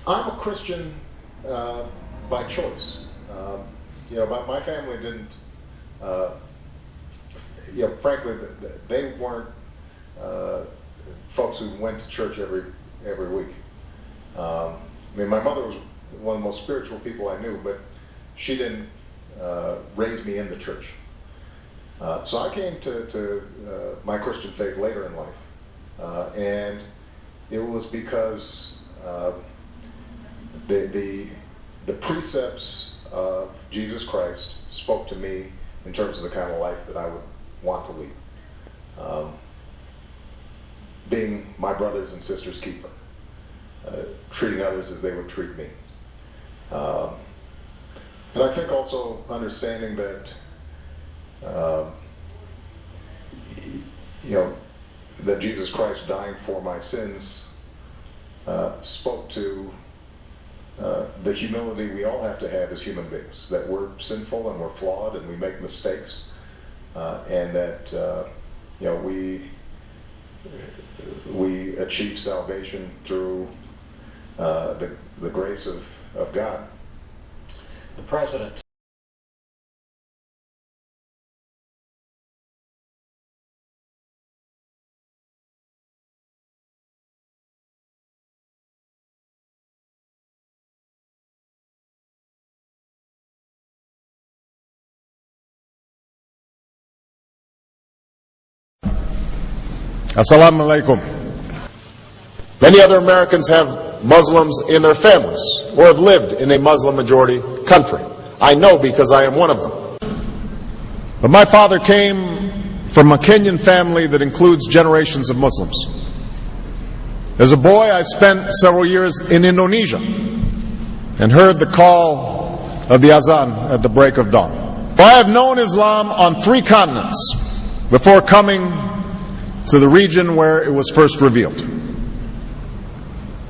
I'm a Christian by choice. My family didn't, frankly, they weren't folks who went to church every week. My mother was one of the most spiritual people I knew, but she didn't raise me in the church. So I came to my Christian faith later in life, and it was because the precepts of Jesus Christ spoke to me in terms of the kind of life that I would want to lead. Being my brothers and sisters' keeper, treating others as they would treat me. And I think also understanding that that Jesus Christ dying for my sins spoke to the humility we all have to have as human beings, that we're sinful and we're flawed and we make mistakes, and that we achieve salvation through the grace of God. The President. Assalamu alaikum. Many other Americans have Muslims in their families or have lived in a Muslim majority country. I know because I am one of them. But my father came from a Kenyan family that includes generations of Muslims. As a boy, I spent several years in Indonesia and heard the call of the azan at the break of dawn. I have known Islam on 3 continents before coming to the region where it was first revealed.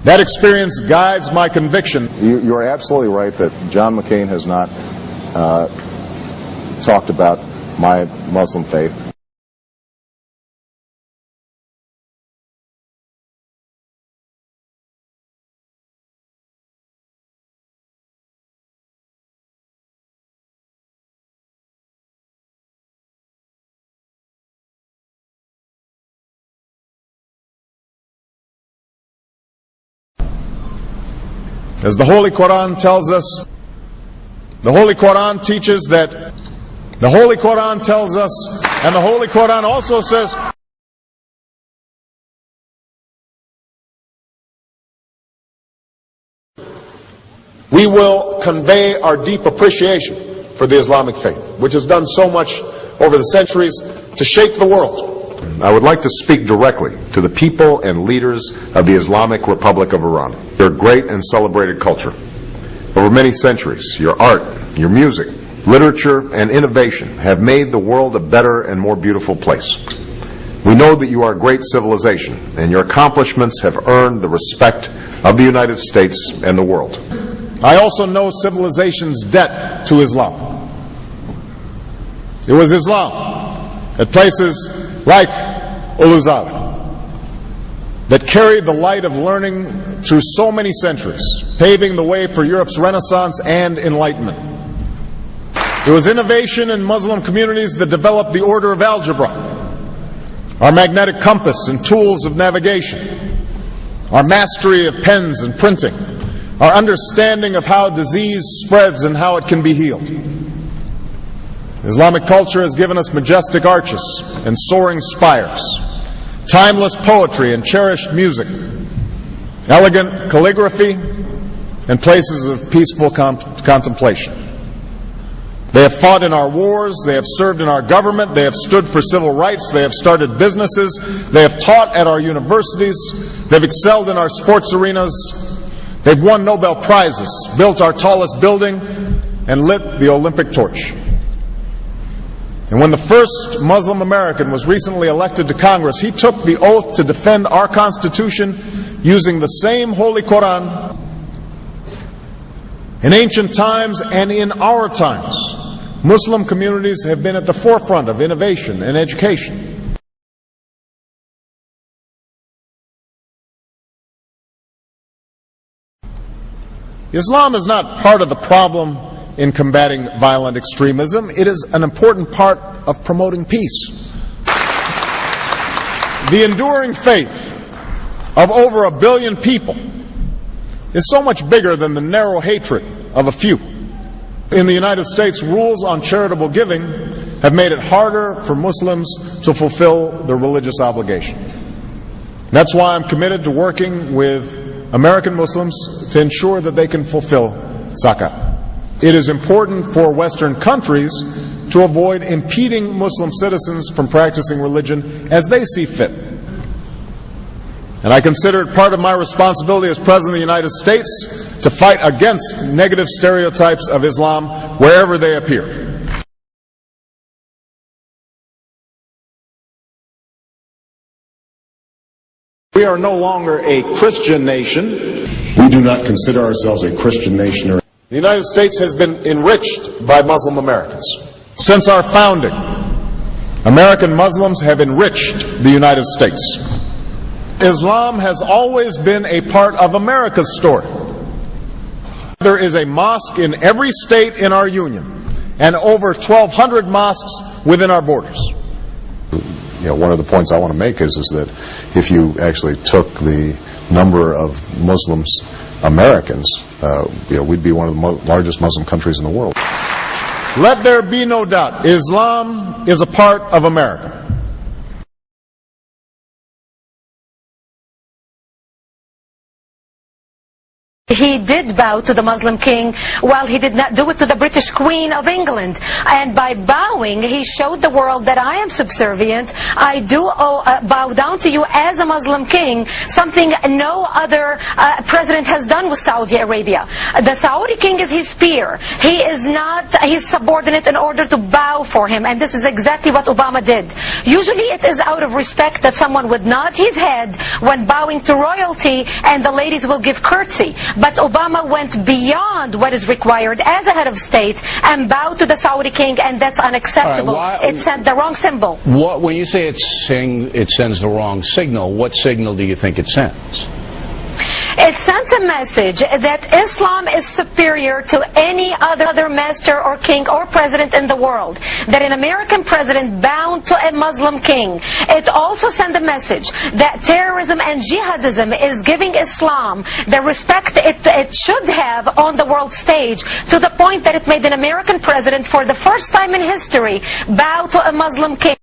That experience guides my conviction. You're absolutely right that John McCain has not talked about my Muslim faith. As the Holy Quran tells us, the Holy Quran teaches that, the Holy Quran tells us, and the Holy Quran also says, we will convey our deep appreciation for the Islamic faith, which has done so much over the centuries to shape the world. I would like to speak directly to the people and leaders of the Islamic Republic of Iran. Your great and celebrated culture. Over many centuries, your art, your music, literature, and innovation have made the world a better and more beautiful place. We know that you are a great civilization, and your accomplishments have earned the respect of the United States and the world. I also know civilization's debt to Islam. It was Islam at places like Uluzar that carried the light of learning through so many centuries, paving the way for Europe's Renaissance and Enlightenment. It was innovation in Muslim communities that developed the order of algebra, our magnetic compass and tools of navigation, our mastery of pens and printing, our understanding of how disease spreads and how it can be healed. Islamic culture has given us majestic arches and soaring spires, timeless poetry and cherished music, elegant calligraphy, and places of peaceful contemplation. They have fought in our wars, they have served in our government, they have stood for civil rights, they have started businesses, they have taught at our universities, they've excelled in our sports arenas, they've won Nobel Prizes, built our tallest building, and lit the Olympic torch. And when the first Muslim American was recently elected to Congress, he took the oath to defend our Constitution using the same Holy Quran. In ancient times and in our times, Muslim communities have been at the forefront of innovation and education. Islam is not part of the problem in combating violent extremism. It is an important part of promoting peace. The enduring faith of over 1 billion people is so much bigger than the narrow hatred of a few. In the United States, rules on charitable giving have made it harder for Muslims to fulfill their religious obligation. That's why I'm committed to working with American Muslims to ensure that they can fulfill zakat. It is important for Western countries to avoid impeding Muslim citizens from practicing religion as they see fit. And I consider it part of my responsibility as President of the United States to fight against negative stereotypes of Islam wherever they appear. We are no longer a Christian nation. We do not consider ourselves a Christian nation. The United States has been enriched by Muslim Americans. Since our founding, American Muslims have enriched the United States. Islam has always been a part of America's story. There is a mosque in every state in our union, and over 1,200 mosques within our borders. One of the points I want to make is that if you actually took the number of Muslims Americans, we'd be one of the largest Muslim countries in the world. Let there be no doubt, Islam is a part of America. He did bow to the Muslim king, while he did not do it to the British Queen of England. And by bowing, he showed the world that I am subservient. I do bow down to you as a Muslim king, something no other president has done with Saudi Arabia. The Saudi king is his peer. He is not his subordinate in order to bow for him. And this is exactly what Obama did. Usually it is out of respect that someone would nod his head when bowing to royalty, and the ladies will give curtsy. But Obama went beyond what is required as a head of state and bowed to the Saudi king, and that's unacceptable. It sent the wrong symbol. When you say it sends the wrong signal, what signal do you think it sends? It sent a message that Islam is superior to any other master or king or president in the world. That an American president bowed to a Muslim king. It also sent a message that terrorism and jihadism is giving Islam the respect it should have on the world stage, to the point that it made an American president, for the first time in history, bow to a Muslim king.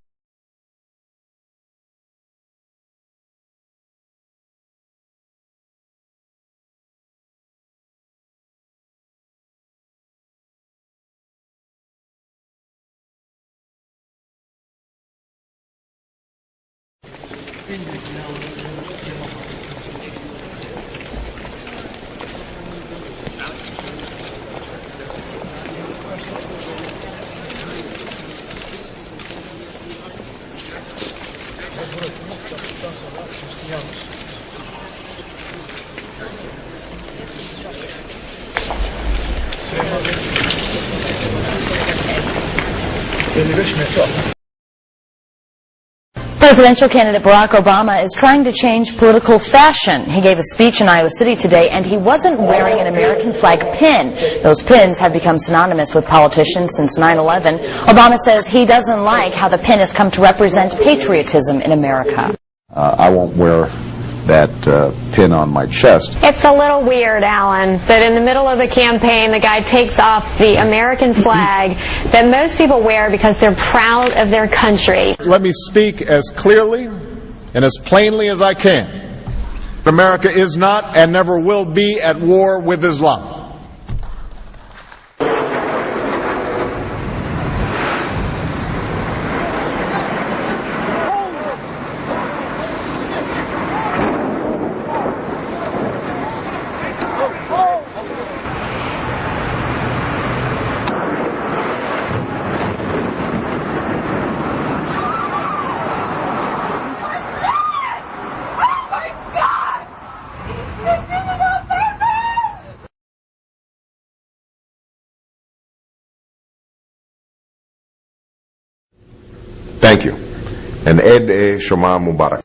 Presidential candidate Barack Obama is trying to change political fashion. He gave a speech in Iowa City today, and he wasn't wearing an American flag pin. Those pins have become synonymous with politicians since 9/11. Obama says he doesn't like how the pin has come to represent patriotism in America. I won't wear that pin on my chest. It's a little weird, Alan, that in the middle of the campaign the guy takes off the American flag that most people wear because they're proud of their country. Let me speak as clearly and as plainly as I can. America is not and never will be at war with Islam. Thank you. And Eid Shema Mubarak.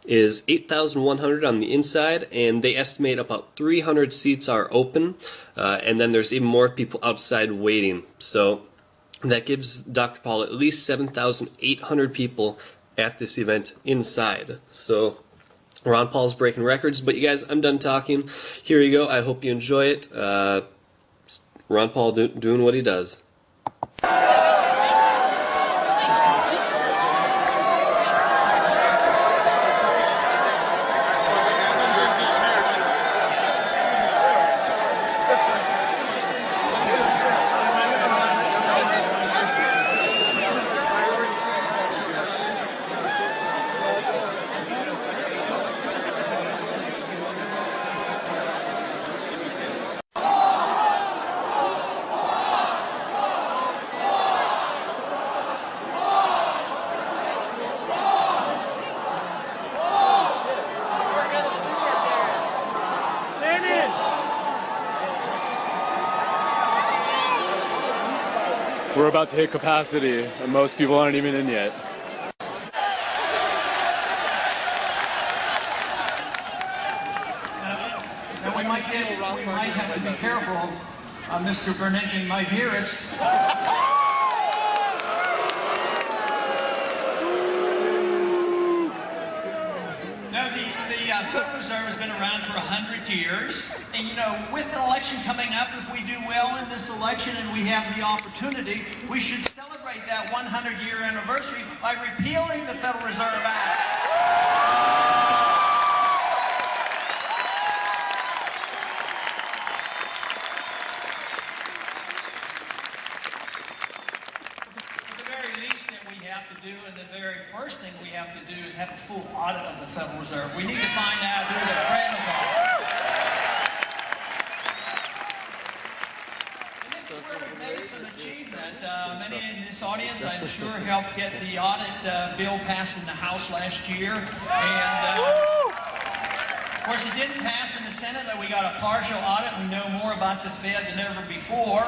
is 8,100 on the inside, and they estimate about 300 seats are open, and then there's even more people outside waiting. So that gives Dr. Paul at least 7,800 people at this event inside. So Ron Paul's breaking records. But you guys, I'm done talking. Here you go. I hope you enjoy it. Ron Paul doing what he does. We're about to hit capacity, and most people aren't even in yet. Now we might have to be careful. Mr. Bernanke might hear us. Now the Federal Reserve has been around for 100 years, and you know, with an election coming up, if we do well in this election and we have the opportunity, we should celebrate that 100-year anniversary by repealing the Federal Reserve Act. And the very first thing we have to do is have a full audit of the Federal Reserve. We need to find out who the friends are. And this is where we've made some achievement. Many in this audience, I'm sure, helped get the audit bill passed in the House last year. And of course, it didn't pass in the Senate, but we got a partial audit. We know more about the Fed than ever before.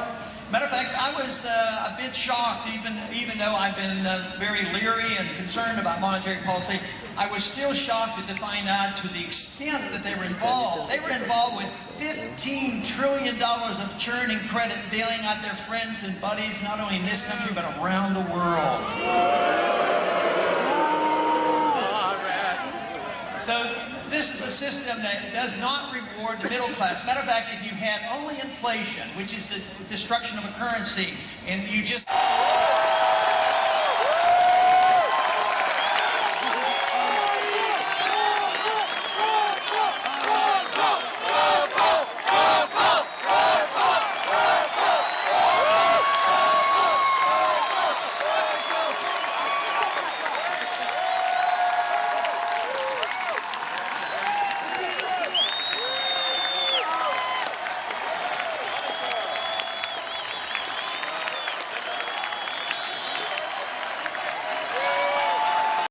Matter of fact, I was a bit shocked, even though I've been very leery and concerned about monetary policy. I was still shocked to find out to the extent that they were involved. They were involved with $15 trillion of churning credit, bailing out their friends and buddies, not only in this country, but around the world. So this is a system that does not reward the middle class. Matter of fact, if you had only inflation, which is the destruction of a currency, and you just...